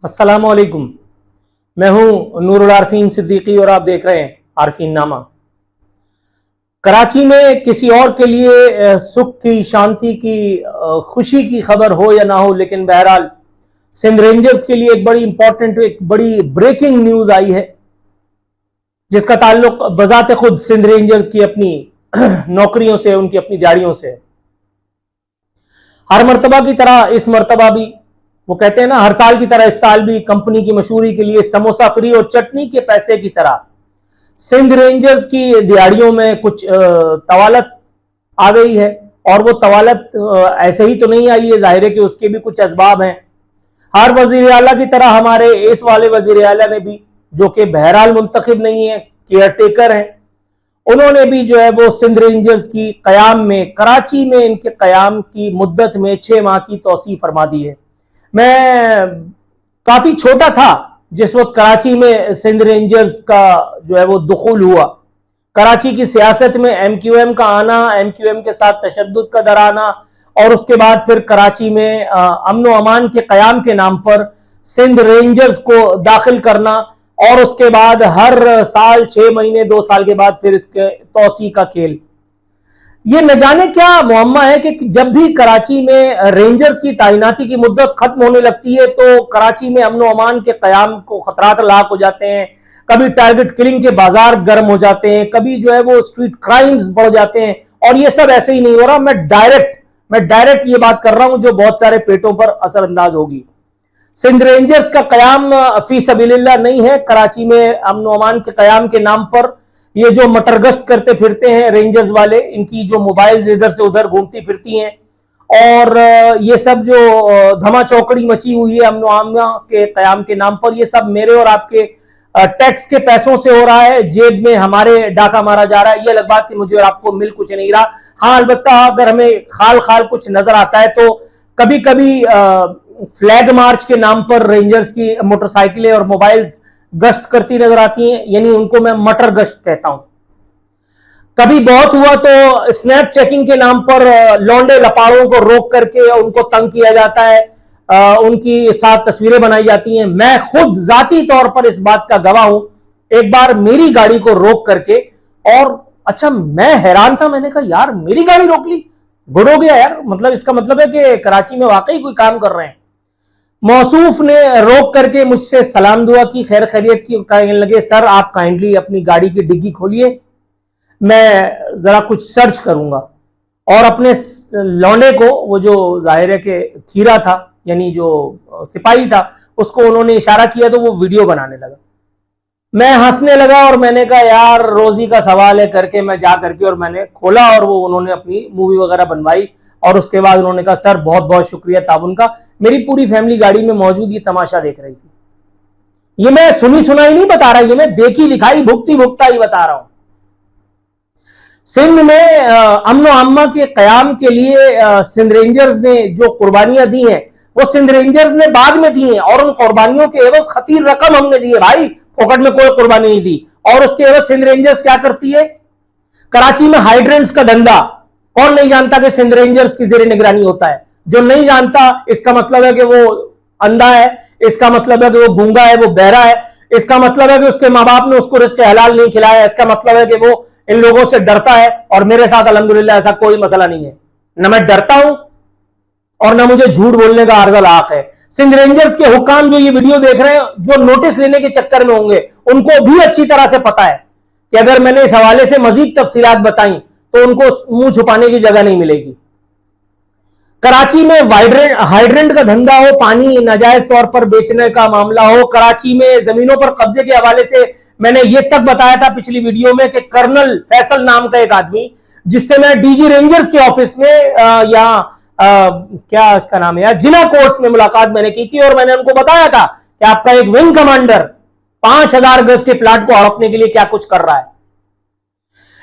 अस्सलाम वालेकुम। मैं हूं नूरुल आरफीन सिद्दीकी और आप देख रहे हैं आरफीन नामा। कराची में किसी और के लिए सुख की, शांति की, खुशी की खबर हो या ना हो, लेकिन बहरहाल सिंध रेंजर्स के लिए एक बड़ी इंपॉर्टेंट, एक बड़ी ब्रेकिंग न्यूज आई है, जिसका ताल्लुक बजाते खुद सिंध रेंजर्स की अपनी नौकरियों से, उनकी अपनी दिहाड़ियों से। हर मर्तबा की तरह इस मर्तबा भी वो कहते हैं ना, हर साल की तरह इस साल भी कंपनी की मशहूरी के लिए समोसा फ्री और चटनी के पैसे की तरह सिंध रेंजर्स की दिहाड़ियों में कुछ तवालत आ गई है। और वो तवालत ऐसे ही तो नहीं आई है, जाहिर है कि उसके भी कुछ असबाब हैं। हर वजीर आला की तरह हमारे इस वाले वजीर आला ने भी, जो कि बहरहाल मुंतखब नहीं है, केयर टेकर हैं, उन्होंने भी जो है वो सिंध रेंजर्स की कयाम में, कराची में इनके कयाम की मुद्दत में 6 माह की तौसीह फरमा दी है। मैं काफी छोटा था जिस वक्त कराची में सिंध रेंजर्स का जो है वो दुखूल हुआ। कराची की सियासत में एमक्यूएम का आना, एमक्यूएम के साथ तशद्दुद का दराना, और उसके बाद फिर कराची में अमन व अमान के कयाम के नाम पर सिंध रेंजर्स को दाखिल करना, और उसके बाद हर साल 6 महीने 2 साल के बाद फिर इसके तौसीह का खेल। ये न जाने क्या मुअम्मा है कि जब भी कराची में रेंजर्स की तैनाती की मुद्दत खत्म होने लगती है तो कराची में अमन व अमान के कयाम को खतरात लाक हो जाते हैं। कभी टारगेट किलिंग के बाजार गर्म हो जाते हैं, कभी जो है वो स्ट्रीट क्राइम्स बढ़ जाते हैं, और ये सब ऐसे ही नहीं हो रहा। मैं डायरेक्ट ये बात कर रहा हूं जो बहुत सारे पेटों पर असरअंदाज होगी। सिंध रेंजर्स का कयाम फी सबीलिल्लाह नहीं है। कराची में अमन व अमान के कयाम के नाम पर ये जो मटरगश्त करते फिरते हैं रेंजर्स वाले, इनकी जो मोबाइल्स इधर से उधर घूमती फिरती हैं, और ये सब जो धमा चौकड़ी मची हुई है अमन व अमान के कयाम के नाम पर, ये सब मेरे और आपके टैक्स के पैसों से हो रहा है। जेब में हमारे डाका मारा जा रहा है। ये अलग बात कि मुझे और आपको मिल कुछ नहीं रहा। हाँ, अलबत्ता अगर हमें खाल खाल कुछ नजर आता है तो कभी कभी फ्लैग मार्च के नाम पर रेंजर्स की मोटरसाइकिलें और मोबाइल्स गश्त करती नजर आती हैं, यानी उनको मैं मटर गश्त कहता हूं। कभी बहुत हुआ तो स्नैप चेकिंग के नाम पर लौंडे लपाड़ों को रोक करके उनको तंग किया जाता है, उनकी साथ तस्वीरें बनाई जाती हैं। मैं खुद जाती तौर पर इस बात का गवाह हूं। एक बार मेरी गाड़ी को रोक करके, और अच्छा मैं हैरान था, मैंने कहा यार मेरी गाड़ी रोक ली, गुड़ हो गया यार, मतलब इसका मतलब है कि कराची में वाकई कोई काम कर रहे हैं। मौसूफ ने रोक करके मुझसे सलाम दुआ की, खैर खैरियत की, कहने लगे सर आप काइंडली अपनी गाड़ी की डिग्गी खोलिए, मैं जरा कुछ सर्च करूंगा। और अपने लौंडे को, वो जो जाहिर है कि खीरा था यानी जो सिपाही था, उसको उन्होंने इशारा किया तो वो वीडियो बनाने लगा। मैं हंसने लगा और मैंने कहा यार रोजी का सवाल है करके मैं जा करके और मैंने खोला, और वो उन्होंने अपनी मूवी वगैरह बनवाई। और उसके बाद उन्होंने कहा सर बहुत बहुत शुक्रिया ताउन का। मेरी पूरी फैमिली गाड़ी में मौजूद ये तमाशा देख रही थी। ये मैं सुनी सुनाई नहीं बता रहा, ये मैं देखी दिखाई भुगती भुगता ही बता रहा हूं। सिंध में अमन व अम्मा के कयाम के लिए सिंध रेंजर्स ने जो कुर्बानियां दी हैं वो सिंध रेंजर्स ने बाद में दी हैं, और उन कुर्बानियों के एवज खतीर रकम हमने दी है भाई, पॉकेट में कोई कुर्बानी नहीं दी। और उसके एवज सिंध रेंजर्स क्या करती है? कराची में हाइड्रेंट्स का धंधा, कौन नहीं जानता कि सिंध रेंजर्स की जेर निगरानी होता है? जो नहीं जानता इसका मतलब है कि वो अंधा है, इसका मतलब है कि वो गूंगा है, वो बहरा है, इसका मतलब है कि उसके माँ बाप ने उसको रिस्क हलाल नहीं खिलाया, इसका मतलब है कि वो इन लोगों से डरता है। और मेरे साथ अल्हम्दुलिल्लाह ऐसा कोई मसला नहीं है, न मैं डरता हूं और ना मुझे झूठ बोलने का आर्जल आक है। सिंध रेंजर्स के हुक्काम जो ये वीडियो देख रहे हैं, जो नोटिस लेने के चक्कर में होंगे, उनको भी अच्छी तरह से पता है कि अगर मैंने इस हवाले से मजीद तफसीलात बताई तो उनको मुंह छुपाने की जगह नहीं मिलेगी। कराची में हाइड्रेंट का धंधा हो, पानी नाजायज तौर पर बेचने का मामला हो, कराची में जमीनों पर कब्जे के हवाले से मैंने ये तक बताया था पिछली वीडियो में कि कर्नल फैसल नाम का एक आदमी, जिससे मैं डीजी रेंजर्स के ऑफिस में क्या इसका नाम है यार, जिना कोर्ट्स में मुलाकात मैंने की थी, और मैंने उनको बताया था कि आपका एक विंग कमांडर 5000 गज के प्लाट को हड़पने के लिए क्या कुछ कर रहा है।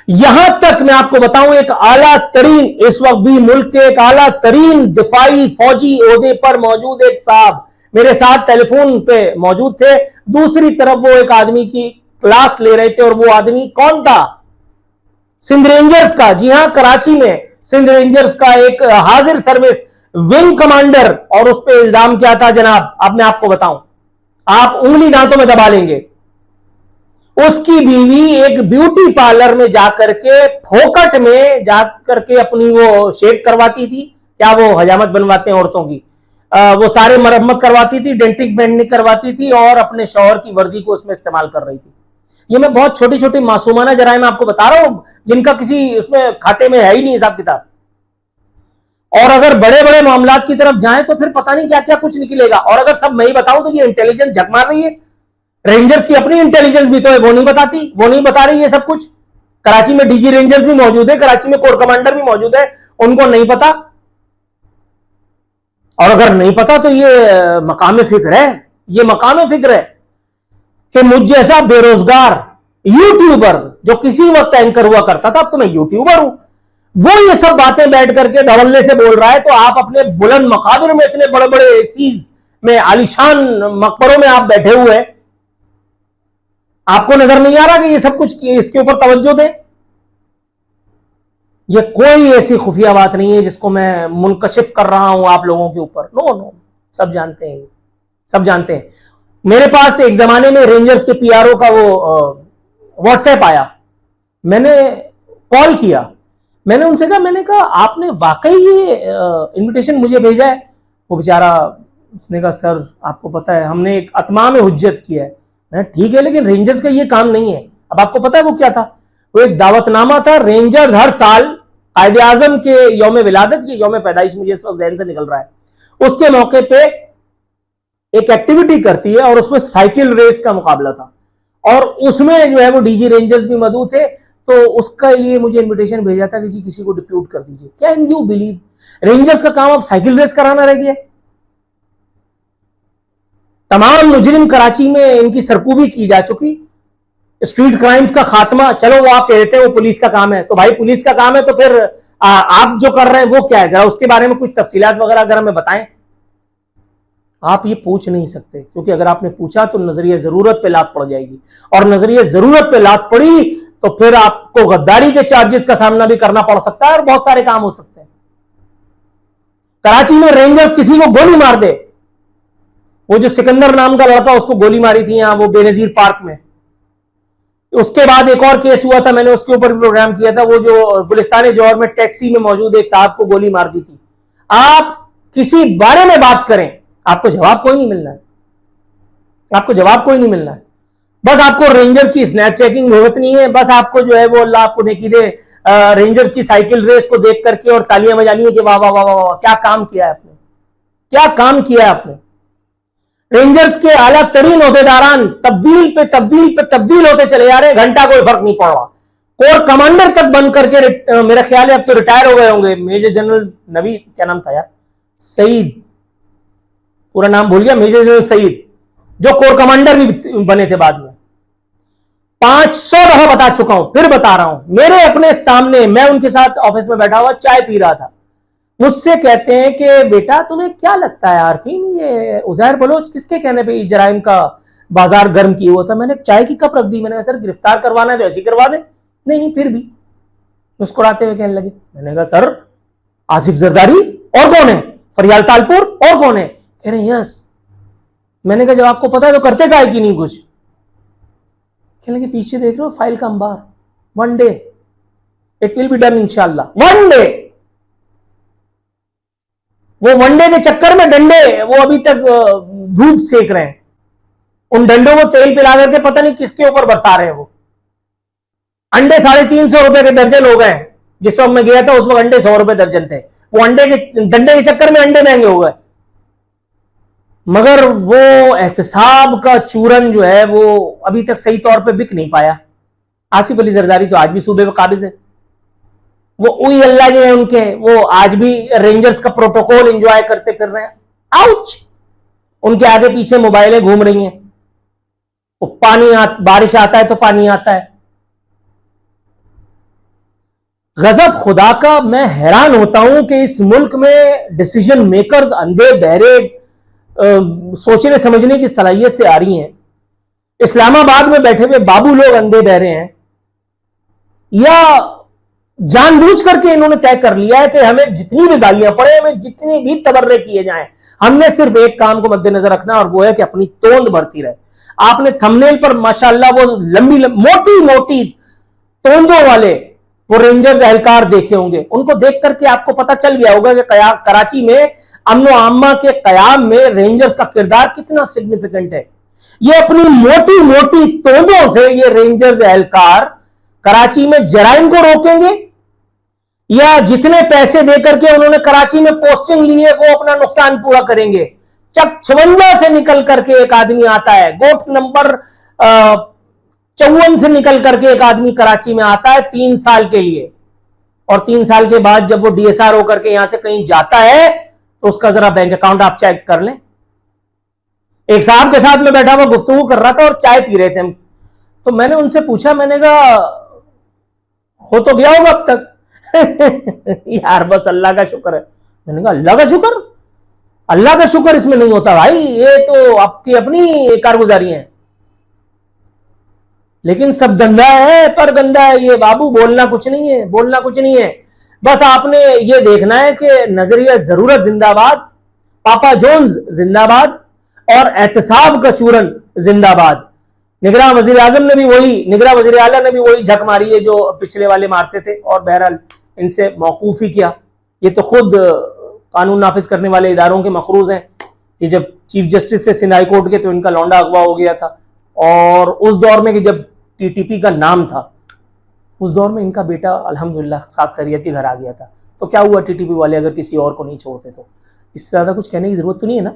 यहां तक मैं आपको बताऊं, एक आला तरीन, इस वक्त भी मुल्क के एक आला तरीन दिफाई फौजी ओहदे पर मौजूद एक साहब मेरे साथ टेलीफोन पे मौजूद थे। दूसरी तरफ वो एक आदमी की क्लास ले रहे थे, और वो आदमी कौन था? सिंध रेंजर्स का, जी हां, कराची में सिंध रेंजर्स का एक हाजिर सर्विस विंग कमांडर। और उस पर इल्जाम क्या था जनाब, अब मैं आपको बताऊं। आप उंगली दांतों में दबा लेंगे। उसकी बीवी एक ब्यूटी पार्लर में जाकर के फोकट में जाकर के अपनी वो शेव करवाती थी, क्या वो हजामत बनवाते हैं औरतों की, वो सारे मरम्मत करवाती थी, डेंटिंग पेंटिंग करवाती थी और अपने शौहर की वर्दी को उसमें इस्तेमाल कर रही थी। ये मैं बहुत छोटी छोटी मासूमाना जराइम आपको बता रहा हूं, जिनका किसी उसमें खाते में है ही नहीं हिसाब किताब। और अगर बड़े बड़े मामलात की तरफ जाएं तो फिर पता नहीं क्या क्या कुछ निकलेगा। और अगर सब मैं ही बताऊं तो ये इंटेलिजेंस झक मार रही है। रेंजर्स की अपनी इंटेलिजेंस भी तो है, वो नहीं बताती, वो नहीं बता रही है सब कुछ। कराची में डीजी रेंजर्स भी मौजूद है, कराची में कोर कमांडर भी मौजूद है, उनको नहीं पता। और अगर नहीं पता तो ये मकाम फिक्र है, ये मकाम फिक्र है कि मुझ जैसा बेरोजगार यूट्यूबर जो किसी वक्त एंकर हुआ करता था, अब तो मैं यूट्यूबर हूं, वो ये सब बातें बैठ करके धवल्ले से बोल रहा है, तो आप अपने बुलंद मकाबिर में इतने बड़े बड़े एसीज में, आलिशान मकबरों में आप बैठे हुए हैं, आपको नजर नहीं आ रहा कि ये सब कुछ इसके ऊपर तवज्जो दें? ये कोई ऐसी खुफिया बात नहीं है जिसको मैं मुनकशिफ कर रहा हूं आप लोगों के ऊपर। नो नो, सब जानते हैं, सब जानते हैं। मेरे पास एक जमाने में रेंजर्स के पीआरओ का वो व्हाट्सएप आया, मैंने कॉल किया, मैंने उनसे कहा, मैंने कहा आपने वाकई ये इनविटेशन मुझे भेजा है? वो बेचारा, उसने कहा सर आपको पता है हमने एक अतमाम हुज्जत किया है। मैं ठीक है, लेकिन रेंजर्स का ये काम नहीं है। अब आपको पता है वो क्या था? वो एक दावतनामा था। रेंजर्स हर साल कायदे आजम के यौम विलादत, ये यौम पैदाइश मुझे इस वक्त ज़हन से निकल रहा है, उसके मौके पे एक एक्टिविटी करती है और उसमें साइकिल रेस का मुकाबला था और उसमें जो है वो डीजी रेंजर्स भी मौजूद थे। तो उसका लिए मुझे इनविटेशन भेजा था कि जी किसी को डिप्यूट कर दीजिए। कैन यू बिलीव, रेंजर्स का काम अब साइकिल रेस कराना रह गया। तमाम मुजरिम कराची में इनकी सरकूबी की जा चुकी। स्ट्रीट क्राइम्स का खात्मा, चलो वो आप कहते हैं वो पुलिस का काम है, तो भाई पुलिस का काम है तो फिर आप जो कर रहे हैं वो क्या है, जरा उसके बारे में कुछ तफसीलात वगैरह अगर हमें बताएं। आप ये पूछ नहीं सकते, क्योंकि अगर आपने पूछा तो नजरिया जरूरत पे लात पड़ जाएगी, और नजरिया जरूरत पे लात पड़ी तो फिर आपको गद्दारी के चार्जेस का सामना भी करना पड़ सकता है और बहुत सारे काम हो सकते हैं। कराची में रेंजर्स किसी को गोली मार दे, वो जो सिकंदर नाम का लड़का उसको गोली मारी थी यहां वो बेनजीर पार्क में, उसके बाद एक और केस हुआ था, मैंने उसके ऊपर भी प्रोग्राम किया था, वो जो गुलिस्तान जौहर में टैक्सी में मौजूद एक साहब को गोली मार दी थी। आप किसी बारे में बात करें, आपको जवाब कोई नहीं मिलना है, आपको जवाब कोई नहीं मिलना है। बस आपको रेंजर्स की स्नैप चेकिंग जरूरत नहीं है, बस आपको जो है वो अल्लाह आपको नेकी दे, रेंजर्स की साइकिल रेस को देख करके और तालियां बजानी है कि वाह वाह वाह वाह, क्या काम किया है आपने, क्या काम किया है आपने। रेंजर्स के आला तरीन ओहदेदारान तब्दील पे तब्दील पे तब्दील होते चले जा रहे हैं, घंटा कोई फर्क नहीं पड़ रहा। कोर कमांडर तक बन करके मेरा ख्याल है अब तो रिटायर हो गए होंगे, मेजर जनरल नवीद, क्या नाम था यार, सईद, पूरा नाम भूल गया, मेजर जनरल सईद, जो कोर कमांडर भी बने थे बाद में। 500 दफा बता चुका हूं, फिर बता रहा हूं, मेरे अपने सामने, मैं उनके साथ ऑफिस में बैठा हुआ चाय पी रहा था, मुझसे कहते हैं कि बेटा तुम्हें क्या लगता है आरफीन, ये उजैर बलोच किसके कहने पे जराइम का बाजार गर्म किया हुआ था। मैंने चाय की कप रख दी, मैंने कहा सर गिरफ्तार करवाना है तो ऐसे ही करवा दे। नहीं नहीं, फिर भी मुस्कुराते हुए कहने लगे, मैंने कहा सर आसिफ जरदारी और कौन है, फरियाल तालपुर और कौन है, कह रहे यस। मैंने कहा जब आपको पता है तो करते का है कि नहीं कुछ। कहने लगे पीछे देख रहे हो फाइल का अंबार, one day it will be done इंशाल्लाह, वन डे। वो वनडे के चक्कर में डंडे वो अभी तक धूप सेक रहे हैं, उन डंडों को तेल पिला करके पता नहीं किसके ऊपर बरसा रहे हैं। वो अंडे 350 रुपए के दर्जन हो गए, जिस वक्त मैं गया था उस वक्त अंडे 100 रुपए दर्जन थे। वो अंडे के डंडे के चक्कर में अंडे महंगे हो गए, मगर वो एहतसाब का चूरन जो है वो अभी तक सही तौर पे बिक नहीं पाया। आसिफ अली जरदारी तो आज भी सूबे में काबिज है, वो उई अल्लाह जो है उनके, वो आज भी रेंजर्स का प्रोटोकॉल एंजॉय करते फिर रहे हैं। आउच, उनके आगे पीछे मोबाइलें घूम रही हैं, वो बारिश आता है तो पानी आता है। गजब खुदा का, मैं हैरान होता हूं कि इस मुल्क में डिसीजन मेकर्स अंधे बहरे सोचने समझने की सलाहियत से आ रही हैं। इस्लामाबाद में बैठे हुए बाबू लोग अंधे बहरे हैं, या जानबूझ करके इन्होंने तय कर लिया है कि हमें जितनी भी गालियां पड़े, हमें जितनी भी तबर्रे किए जाएं, हमने सिर्फ एक काम को मद्देनजर रखना, और वो है कि अपनी तोंद बढ़ती रहे। आपने थंबनेल पर माशाल्लाह वो लंबी मोटी मोटी तोंदों वाले वो रेंजर्स एहलकार देखे होंगे, उनको देख करके आपको पता चल गया होगा कि कराची में अमन आम्मा के कयाम में रेंजर्स का किरदार कितना सिग्निफिकेंट है। ये अपनी मोटी मोटी तोंदों से ये रेंजर्स एहलकार कराची में जराइम को रोकेंगे, या जितने पैसे देकर के उन्होंने कराची में पोस्टिंग ली है वो अपना नुकसान पूरा करेंगे। चक 56 से निकल करके एक आदमी आता है, गोठ नंबर 54 से निकल करके एक आदमी कराची में आता है 3 साल के लिए, और 3 साल के बाद जब वो डीएसआर होकर के यहां से कहीं जाता है तो उसका जरा बैंक अकाउंट आप चेक कर लें। एक साहब के साथ में बैठा हुआ गुफ्तगू कर रहा था और चाय पी रहे थे हम, तो मैंने उनसे पूछा, मैंने कहा हो तो गया होगा अब तक? यार बस अल्लाह का शुक्र है। मैंने कहा अल्लाह का शुक्र? अल्लाह का शुक्र इसमें नहीं होता भाई, ये तो आपकी अपनी कारगुजारी है। लेकिन सब धंधा है पर गंदा है ये बाबू, बोलना कुछ नहीं है, बोलना कुछ नहीं है। बस आपने ये देखना है कि नजरिया जरूरत जिंदाबाद, पापा जोन्स जिंदाबाद, और एहतसाब का चूरन जिंदाबाद। निगरान वजीर आजम ने भी वही, निगरान वजीर आला ने भी वही झक मारी है जो पिछले वाले मारते थे, और बहरहाल इनसे मौकूफ ही किया। ये तो खुद कानून नाफिज करने वाले इदारों के मखरूज हैं। ये जब चीफ जस्टिस थे सिंध हाई कोर्ट के तो इनका लौंडा अगवा हो गया था, और उस दौर में कि जब टीटीपी का नाम था, उस दौर में इनका बेटा अल्हम्दुलिल्लाह साथ खैरियत घर आ गया था। तो क्या हुआ टीटीपी वाले अगर किसी और को नहीं छोड़ते तो? इससे ज्यादा कुछ कहने की जरूरत तो नहीं है ना।